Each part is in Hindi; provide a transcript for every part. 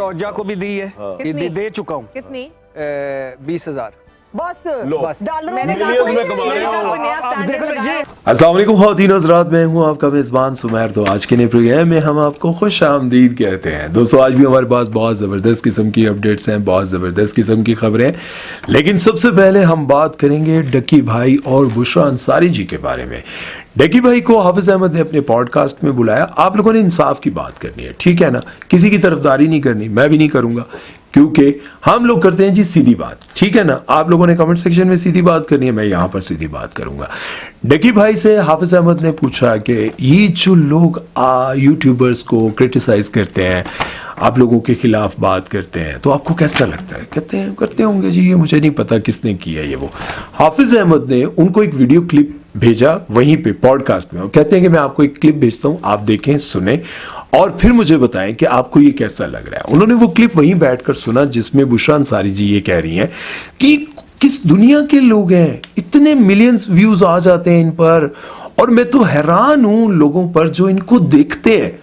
जोजा को भी दी है, कितनी? दे चुका हूँ। कितनी? 20,000 बस बस। डॉलरों मैंने में कहा देखो, कोई मैंने कमा रहे कहा हो। कोई नया अब स्टैंडर्ड देखो लगाया। ये अस्सलाम वालेकुम ख़वातीन हज़रात, मैं हूं आपका मेज़बान सुमैर। तो आज के नए प्रोग्राम में हम आपको खुश आमदीद कहते हैं। दोस्तों आज भी हमारे पास बहुत ज़बरदस्त किस्म की अपडेट्स हैं, बहुत ज़बरदस्त किस्म की खबरें हैं। लेकिन सबसे पहले हम बात करेंगे डक्की भाई और बुशरा अंसारी जी के बारे में। डक्की भाई को हाफिज अहमद ने अपने पॉडकास्ट में बुलाया। आप लोगों ने इंसाफ की बात करनी है, ठीक है ना, किसी की तरफदारी नहीं करनी, मैं भी नहीं करूंगा, क्योंकि हम लोग करते हैं जी सीधी बात, ठीक है ना। आप लोगों ने कमेंट सेक्शन में सीधी बात करनी है, मैं यहां पर सीधी बात करूंगा। डक्की भाई से हाफिज अहमद ने पूछा कि ये जो लोग यूट्यूबर्स को क्रिटिसाइज करते हैं, आप लोगों के खिलाफ बात करते हैं, तो आपको कैसा लगता है? कहते हैं करते होंगे जी, ये मुझे नहीं पता किसने किया ये वो। हाफिज अहमद ने उनको एक वीडियो क्लिप भेजा वहीं पे पॉडकास्ट में, और कहते हैं कि मैं आपको एक क्लिप भेजता हूं, आप देखें, सुने और फिर मुझे बताएं कि आपको ये कैसा लग रहा है। उन्होंने वो क्लिप वहीं बैठकर सुना जिसमें बुशरा अंसारी जी ये कह रही हैं कि किस दुनिया के लोग हैं, इतने मिलियंस व्यूज आ जाते हैं इन पर, और मैं तो हैरान हूं लोगों पर जो इनको देखते हैं।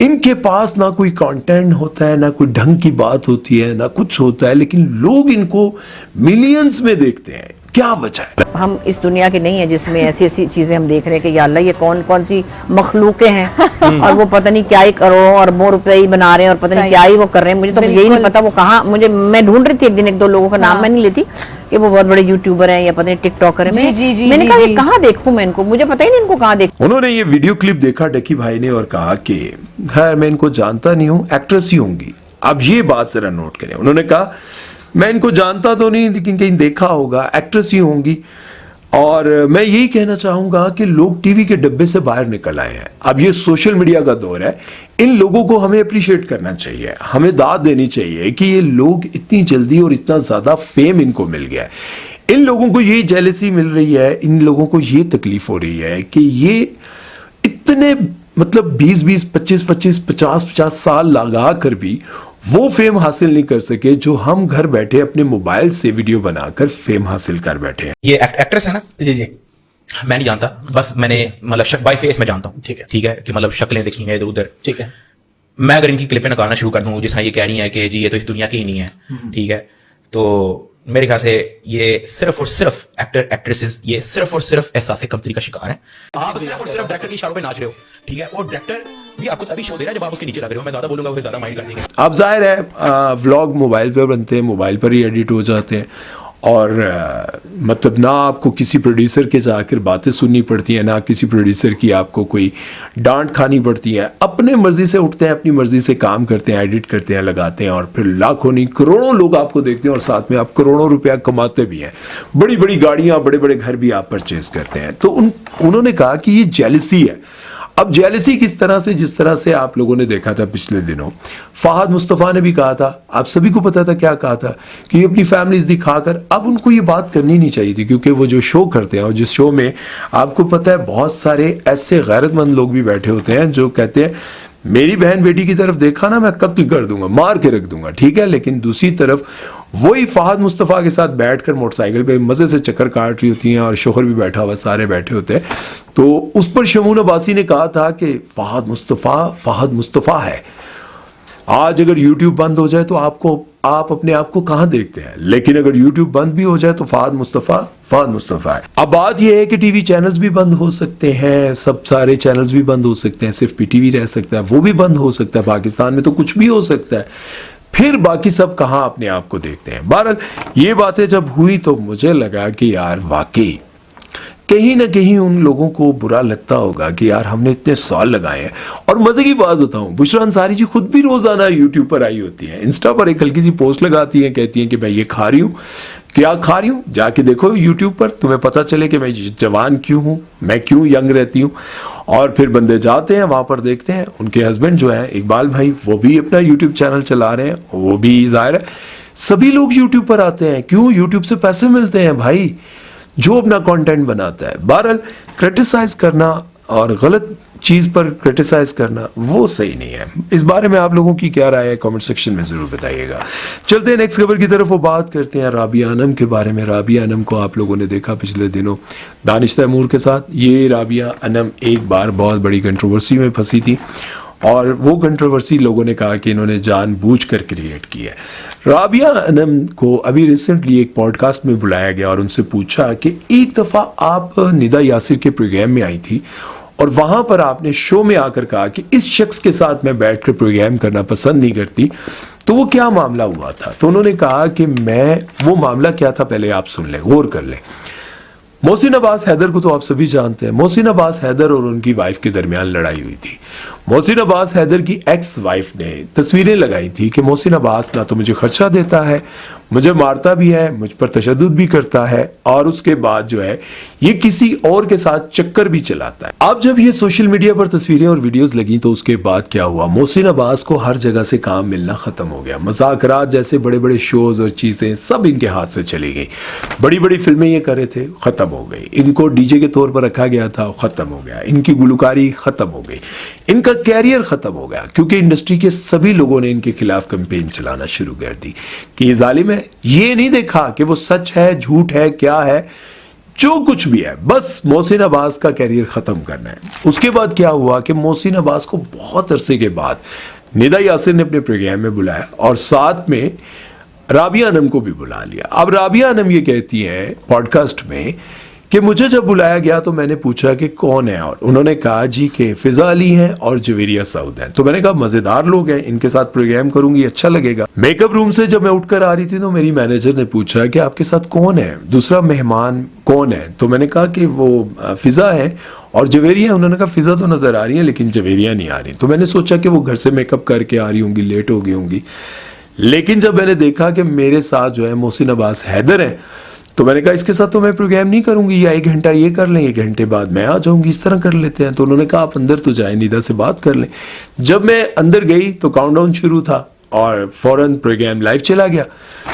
इनके पास ना कोई कंटेंट होता है, ना कोई ढंग की बात होती है, ना कुछ होता है, लेकिन लोग इनको मिलियंस में देखते हैं। क्या वजह है? हम इस दुनिया के नहीं है जिसमें ऐसी ऐसी चीजें हम देख रहे हैं कि या अल्लाह ये कौन कौन सी मखलूकें हैं और वो पता नहीं क्या ही करोड़ों अरबों रुपए ही बना रहे हैं और पता नहीं क्या ही वो कर रहे हैं। मुझे तो यही नहीं पता वो कहाँ, मैं ढूंढ रही थी एक दिन एक दो लोगों का नाम मैं नहीं लेती कि वो बहुत बड़े यूट्यूबर हैं या पता नहीं टिकटॉकर है। मैंने कहा ये कहाँ देखूं मैं इनको, मुझे पता ही नहीं इनको कहाँ देखूं। उन्होंने ये वीडियो क्लिप देखा डक्की भाई ने और कहा कि खैर मैं इनको जानता नहीं हूँ, एक्ट्रेस ही होंगी। अब ये बात जरा नोट करें, उन्होंने कहा मैं इनको जानता तो नहीं लेकिन कहीं देखा होगा, एक्ट्रेस ही होंगी। और मैं यही कहना चाहूंगा कि लोग टीवी के डब्बे से बाहर निकल आए हैं। अब ये सोशल मीडिया का दौर है, इन लोगों को हमें अप्रिशिएट करना चाहिए, हमें दाद देनी चाहिए कि ये लोग इतनी जल्दी और इतना ज्यादा फेम इनको मिल गया है। इन लोगों को ये जेलसी मिल रही है, इन लोगों को ये तकलीफ हो रही है कि ये इतने मतलब 20-20, 25-25, 50-50 साल लगा कर भी वो फेम हासिल नहीं कर सके जो हम घर बैठे अपने मोबाइल से वीडियो बनाकर फेम हासिल कर बैठे हैं। ये एक्ट्रेस है ना? जी जी, मैं नहीं जानता, बस मैंने मतलब बाय फेस में जानता हूँ। ठीक है, ठीक है, कि मतलब शक्लें देखी हैं इधर उधर। ठीक है। मैं अगर इनकी क्लिपें निकालना शुरू कर दूं जिस तरह ये कह रही है कि जी ये तो इस दुनिया की ही नहीं है, ठीक है, तो मेरे ख्याल से ये सिर्फ और सिर्फ एक्टर एक्ट्रेसेस ये सिर्फ और सिर्फ एहसास कमतरी का शिकार है। आप सिर्फ और सिर्फ डायरेक्टर की इशारों पे नाच रहे हो, ठीक है, और डायरेक्टर भी आपको तभी शो दे रहा है जब आप उसके नीचे लग रहे हो। मैं ज्यादा बोलूंगा वो ज्यादा माइंड कर देंगे। अब जाहिर है व्लॉग मोबाइल पर बनते हैं, मोबाइल पर ही एडिट हो जाते हैं, और मतलब ना आपको किसी प्रोड्यूसर के जाकर बातें सुननी पड़ती हैं, ना किसी प्रोड्यूसर की आपको कोई डांट खानी पड़ती है। अपने मर्जी से उठते हैं, अपनी मर्जी से काम करते हैं, एडिट करते हैं, लगाते हैं, और फिर लाखों नहीं करोड़ों लोग आपको देखते हैं, और साथ में आप करोड़ों रुपया कमाते भी हैं। बड़ी बड़ी गाड़ियां, बड़े बड़े घर भी आप परचेज करते हैं। तो उन्होंने कहा कि ये जेलसी है। अब जेलसी किस तरह से, जिस तरह से आप लोगों ने देखा था पिछले दिनों, फहद मुस्तफ़ा ने भी कहा था, आप सभी को पता था क्या कहा था, कि ये अपनी फैमिलीज दिखाकर, अब उनको ये बात करनी नहीं चाहिए थी, क्योंकि वो जो शो करते हैं और जिस शो में आपको पता है बहुत सारे ऐसे गैरतमंद लोग भी बैठे होते हैं जो कहते हैं मेरी बहन बेटी की तरफ देखा ना मैं कत्ल कर दूंगा, मार के रख दूंगा, ठीक है, लेकिन दूसरी तरफ वही फहद मुस्तफ़ा के साथ बैठकर मोटरसाइकिल पे मजे से चक्कर काट रही होती हैं, और शोहर भी बैठा हुआ, सारे बैठे होते हैं। तो उस पर शमून अब्बासी ने कहा था कि फहद मुस्तफ़ा है। आज अगर YouTube बंद हो जाए तो आप अपने आप को कहां देखते हैं, लेकिन अगर YouTube बंद भी हो जाए तो फहद मुस्तफ़ा है। अब बात यह है कि टीवी चैनल्स भी बंद हो सकते हैं, सब सारे चैनल्स भी बंद हो सकते हैं, सिर्फ PTV रह सकता है, वो भी बंद हो सकता है। पाकिस्तान में तो कुछ भी हो सकता है, फिर बाकी सब कहां अपने आप को देखते हैं। बहरहाल ये बातें जब हुई तो मुझे लगा कि यार वाकई कहीं ना कहीं उन लोगों को बुरा लगता होगा कि यार हमने इतने साल लगाए हैं। और मजे की बात बताऊं, बुशरा अंसारी जी खुद भी रोजाना यूट्यूब पर आई होती हैं, इंस्टा पर एक हल्की सी पोस्ट लगाती हैं, कहती हैं कि मैं ये खा रही हूँ, क्या खा रही हूँ, जाके देखो यूट्यूब पर, तुम्हें पता चले कि मैं जवान क्यों हूँ, मैं क्यों यंग रहती हूँ। और फिर बंदे जाते हैं वहां पर, देखते हैं उनके हस्बैंड जो है इकबाल भाई, वो भी अपना यूट्यूब चैनल चला रहे हैं, वो भी जाहिर है सभी लोग यूट्यूब पर आते हैं। क्यों? यूट्यूब से पैसे मिलते हैं भाई, जो अपना कंटेंट बनाता है। बहरहाल क्रिटिसाइज करना और गलत चीज पर क्रिटिसाइज करना वो सही नहीं है। इस बारे में आप लोगों की क्या राय है, कमेंट सेक्शन में जरूर बताइएगा। चलते हैं नेक्स्ट खबर की तरफ, वो बात करते हैं राबिया अनम के बारे में। राबिया अनम को आप लोगों ने देखा पिछले दिनों दानिश तैमूर के साथ। ये राबिया अनम एक बार बहुत बड़ी कंट्रोवर्सी में फंसी थी और वो कंट्रोवर्सी लोगों ने कहा कि इन्होंने जानबूझकर क्रिएट की है। राबिया अनम को अभी रिसेंटली एक पॉडकास्ट में बुलाया गया और उनसे पूछा कि एक दफ़ा आप निदा यासिर के प्रोग्राम में आई थी और वहां पर आपने शो में आकर कहा कि इस शख्स के साथ मैं बैठकर प्रोग्राम करना पसंद नहीं करती, तो वो क्या मामला हुआ था? तो उन्होंने कहा कि वो मामला क्या था पहले आप सुन लें, गौर कर लें। मोहसिन अब्बास हैदर को तो आप सभी जानते हैं। मोहसिन अब्बास हैदर और उनकी वाइफ के दरमियान लड़ाई हुई थी। मोहसिन अब्बास हैदर की एक्स वाइफ ने तस्वीरें लगाई थी कि मोहसिन अब्बास ना तो मुझे खर्चा देता है, मुझे मारता भी है, मुझ पर तशद्दुद भी करता है और उसके बाद जो है ये किसी और के साथ चक्कर भी चलाता है। अब जब ये सोशल मीडिया पर तस्वीरें और वीडियोस लगी तो उसके बाद क्या हुआ? मोहसिन अब्बास को हर जगह से काम मिलना खत्म हो गया। मुज़ाकरात जैसे बड़े बड़े शोज और चीजें सब इनके हाथ से चली गई। बड़ी बड़ी फिल्में ये कर रहे थे, खत्म हो गई। इनको डीजे के तौर पर रखा गया था, खत्म हो गया। इनकी गुलकारी खत्म हो गई, इनका कैरियर खत्म हो गया, क्योंकि इंडस्ट्री के सभी लोगों ने इनके खिलाफ कैंपेन चलाना शुरू कर दी कि ये जालिम है। ये नहीं देखा कि वो सच है, झूठ है, क्या है, जो कुछ भी है, बस मोहसिन अब्बास का कैरियर खत्म करना है। उसके बाद क्या हुआ कि मोहसिन अब्बास को बहुत अरसे के बाद निदा यासिर ने अपने प्रोग्राम में बुलाया और साथ में राबिया अनम को भी बुला लिया। अब राबिया अनम ये कहती हैं पॉडकास्ट में कि मुझे जब बुलाया गया तो मैंने पूछा कि कौन है, और उन्होंने कहा जी कि फिजा अली हैं और जवेरिया सऊद हैं। तो मैंने कहा मजेदार लोग हैं, इनके साथ प्रोग्राम करूंगी, अच्छा लगेगा। मेकअप रूम से जब मैं उठकर आ रही थी तो मेरी मैनेजर ने पूछा कि आपके साथ कौन है, दूसरा मेहमान कौन है? तो मैंने कहा कि वो फिजा है और जवेरिया। उन्होंने कहा फिजा तो नजर आ रही है लेकिन जवेरिया नहीं आ रही। तो मैंने सोचा कि वो घर से मेकअप करके आ रही होंगी, लेट हो गई होंगी। लेकिन जब मैंने देखा कि मेरे साथ जो है मोहसिन अब्बास हैदर है तो मैंने कहा इसके साथ तो मैं प्रोग्राम नहीं करूंगी, या 1 घंटा ये कर लें, 1 घंटे बाद मैं आ जाऊंगी, इस तरह कर लेते हैं। तो उन्होंने कहा आप अंदर तो जाए, निदा से बात कर लें। जब मैं अंदर गई तो काउंटडाउन शुरू था और फौरन प्रोग्राम लाइव चला गया।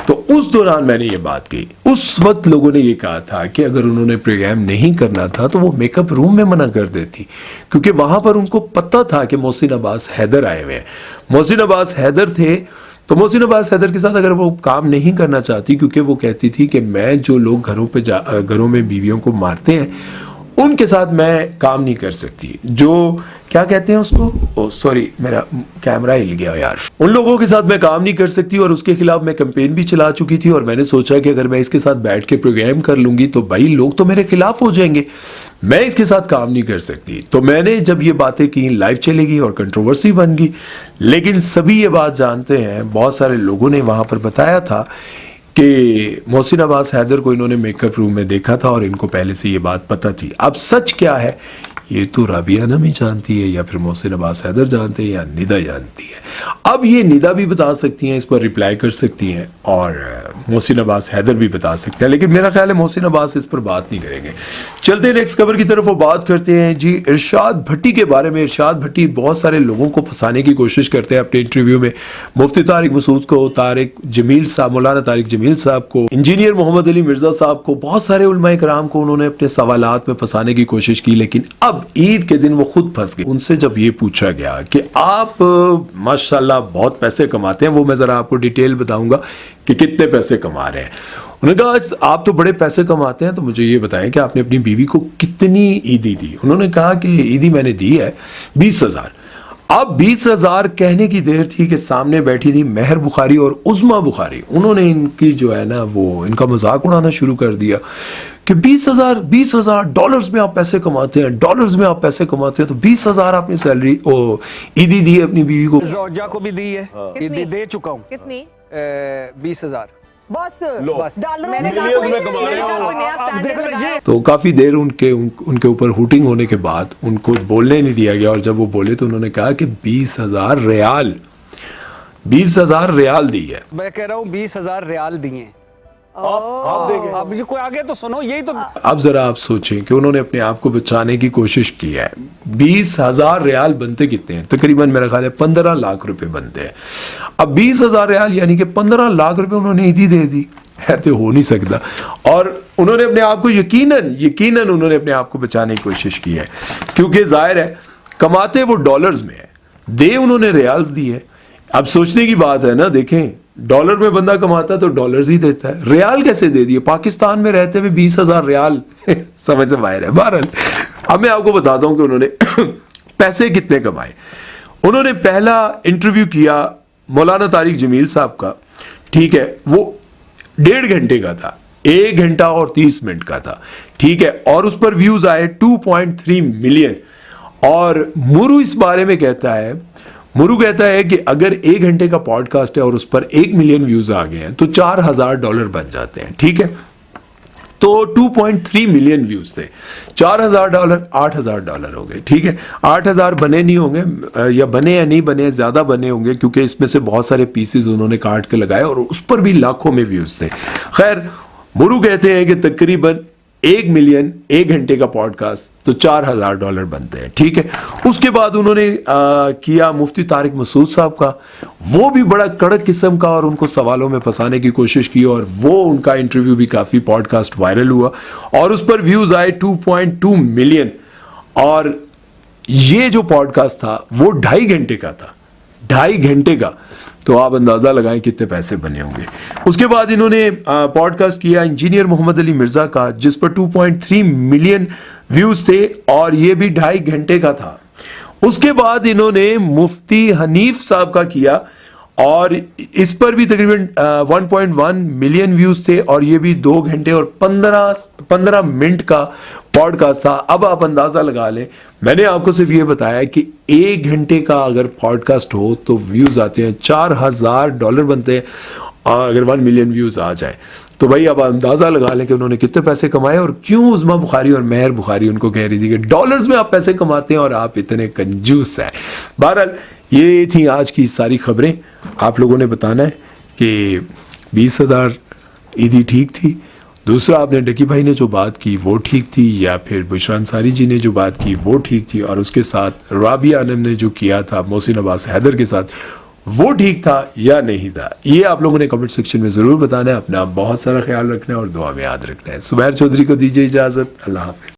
तो उस दौरान मैंने ये बात की। उस वक्त लोगों ने ये कहा था कि अगर उन्होंने प्रोग्राम नहीं करना था तो वो मेकअप रूम में मना कर देती, क्योंकि वहां पर उनको पता था कि मोहसिन अब्बास हैदर आए हुए हैं। मोहसिन अब्बास हैदर थे तो मोहसिन अब्बास हैदर के साथ अगर वो काम नहीं करना चाहती, क्योंकि वो कहती थी कि मैं जो लोग घरों में बीवियों को मारते हैं उनके साथ मैं काम नहीं कर सकती, जो क्या कहते हैं उसको, ओ सॉरी मेरा कैमरा हिल गया यार, उन लोगों के साथ मैं काम नहीं कर सकती। और उसके खिलाफ मैं कैंपेन भी चला चुकी थी और मैंने सोचा कि अगर मैं इसके साथ बैठ के प्रोग्राम कर लूंगी तो भाई लोग तो मेरे खिलाफ हो जाएंगे, मैं इसके साथ काम नहीं कर सकती। तो मैंने जब ये बातें की, लाइव चलेगी और कंट्रोवर्सी बन गई। लेकिन सभी ये बात जानते हैं, बहुत सारे लोगों ने वहां पर बताया था कि मोहसिन अब्बास हैदर को इन्होंने मेकअप रूम में देखा था और इनको पहले से ये बात पता थी। अब सच क्या है ये तो राबिया अनम ही जानती है, या फिर मोहसिन अब्बास हैदर जानते हैं, या निदा जानती है। अब ये निदा भी बता सकती हैं, इस पर रिप्लाई कर सकती हैं, और मोहसिन अब्बास हैदर भी बता सकते हैं। लेकिन मेरा ख्याल है मोहसिन अब्बास इस पर बात नहीं करेंगे। चलते नेक्स्ट खबर की तरफ वो बात करते हैं जी इरशाद भट्टी के बारे में। इरशाद भट्टी बहुत सारे लोगों को फंसाने की कोशिश करते हैं अपने इंटरव्यू में। मुफ्ती तारिक मसूद को, तारिक जमील साहब, मौलाना तारिक जमील साहब को, इंजीनियर मोहम्मद अली मिर्जा साहब को, बहुत सारे उलमाए कराम को उन्होंने अपने सवालात में फंसाने की कोशिश की। लेकिन अब ईद के दिन वो खुद फंस गए। उनसे जब ये पूछा गया कि आप माशाल्लाह बहुत पैसे कमाते हैं, वो मैं जरा आपको डिटेल बताऊंगा कि कितने पैसे कमा रहे हैं। उन्होंने कहा आप तो बड़े पैसे कमाते हैं, तो मुझे ये बताएं कि आपने अपनी बीवी को कितनी ईदी दी? उन्होंने कहा कि ईदी मैंने दी है 20,000। अब 20,000 कहने की देर थी कि सामने बैठी थी महर बुखारी और उज़मा बुखारी। उन्होंने इनकी जो है ना वो इनका मजाक उड़ाना शुरू कर दिया कि 20,000 डॉलर्स में आप पैसे कमाते हैं, डॉलर्स में आप पैसे कमाते हैं, तो 20,000 आपने सैलरी ईदी दी है अपनी बीवी को। जोजा को भी दी है, ईदी दे चुका हूँ। कितनी? 20,000 बस बस। डॉलरों मैंने में कहा कोई कोई नहीं, कमा मैंने रहा कहा हूँ। कोई नया अब स्टैंडर्ड देखो लगाया। ये तो काफी देर उनके ऊपर हुटिंग होने के बाद उनको बोलने नहीं दिया गया, और जब वो बोले तो उन्होंने कहा कि 20,000 रियाल दी है। मैं कह रहा हूँ 20,000 रियाल दिए। आप देखें, अब ये कोई आगे तो सुनो, यही तो। अब जरा आप सोचें कि उन्होंने अपने आप को बचाने की कोशिश की है। 20,000 रियाल बनते कितने हैं? तकरीबन मेरा ख्याल है 15 लाख रुपए बनते हैं। अब 20,000 रियाल यानी कि 15 लाख रुपए उन्होंने ईदी दे दी है, तो हो नहीं सकता। और उन्होंने अपने आप को यकीनन उन्होंने अपने आप को बचाने की कोशिश की है, क्योंकि जाहिर है कमाते वो डॉलर्स में है, दे उन्होंने रियाल्स दी है। अब सोचने की बात है ना, देखें डॉलर में बंदा कमाता तो डॉलर्स ही देता है, रियाल कैसे दे दिए? पाकिस्तान में रहते हुए 20,000 रियाल समझ से बाहर है। बहरहाल अब मैं आपको बताता हूं कि उन्होंने पैसे कितने कमाए। उन्होंने पहला इंटरव्यू किया मौलाना तारिक जमील साहब का, ठीक है, वो 1.5 घंटे का था, 1 घंटा और 30 मिनट का था, ठीक है, और उस पर व्यूज आए 2.3 मिलियन। और मुरु इस बारे में कहता है, मुरु कहता है कि अगर 1 घंटे का पॉडकास्ट है और उस पर 1 मिलियन व्यूज आ गए हैं तो $4,000 बन जाते हैं, ठीक है। तो 2.3 मिलियन व्यूज थे, $4,000 $8,000 हो गए, ठीक है। 8,000 बने नहीं होंगे, या बने या नहीं बने, ज्यादा बने होंगे क्योंकि इसमें से बहुत सारे पीसेस उन्होंने काट के लगाए और उस पर भी लाखों में व्यूज थे। खैर, मुरु कहते हैं कि तकरीबन 1 मिलियन 1 घंटे का पॉडकास्ट तो $4,000 बनते हैं, ठीक है। उसके बाद उन्होंने किया मुफ्ती तारिक मसूद साहब का, वो भी बड़ा कड़क किस्म का, और उनको सवालों में फंसाने की कोशिश की, और वो उनका इंटरव्यू भी काफी पॉडकास्ट वायरल हुआ और उस पर व्यूज आए 2.2 मिलियन। और ये जो पॉडकास्ट था वो 2.5 घंटे का था, 2.5 घंटे का, तो आप अंदाजा लगाएं कितने पैसे बने होंगे। उसके बाद इन्होंने पॉडकास्ट किया इंजीनियर मोहम्मद अली मिर्जा का, जिस पर 2.3 मिलियन व्यूज थे और ये भी 2.5 घंटे का था। उसके बाद इन्होंने मुफ्ती हनीफ साहब का किया और इस पर भी तकरीबन 1.1 मिलियन व्यूज थे और ये भी 2 घंटे और 15 मिनट का पॉडकास्ट था। अब आप अंदाजा लगा लें, मैंने आपको सिर्फ ये बताया कि 1 घंटे का अगर पॉडकास्ट हो तो व्यूज आते हैं $4,000 बनते हैं, अगर 1 मिलियन व्यूज आ जाए तो भाई अब अंदाजा लगा लें कि उन्होंने कितने पैसे कमाए और क्यों उज़मा बुखारी और मेहर बुखारी उनको कह रही थी कि डॉलर्स में आप पैसे कमाते हैं और आप इतने कंजूस हैं। बहरहाल ये थी आज की सारी खबरें। आप लोगों ने बताना है कि 20,000 ईदी ठीक थी, दूसरा आपने डकी भाई ने जो बात की वो ठीक थी, या फिर बुशरा अंसारी जी ने जो बात की वो ठीक थी, और उसके साथ राबिया आनम ने जो किया था मोहसिन अब्बास हैदर के साथ वो ठीक था या नहीं था, ये आप लोगों ने कमेंट सेक्शन में ज़रूर बताना है। अपना बहुत सारा ख्याल रखना है और दुआ में याद रखना है। सुबैर चौधरी को दीजिए इजाज़त, अल्लाह हाफ़िज़।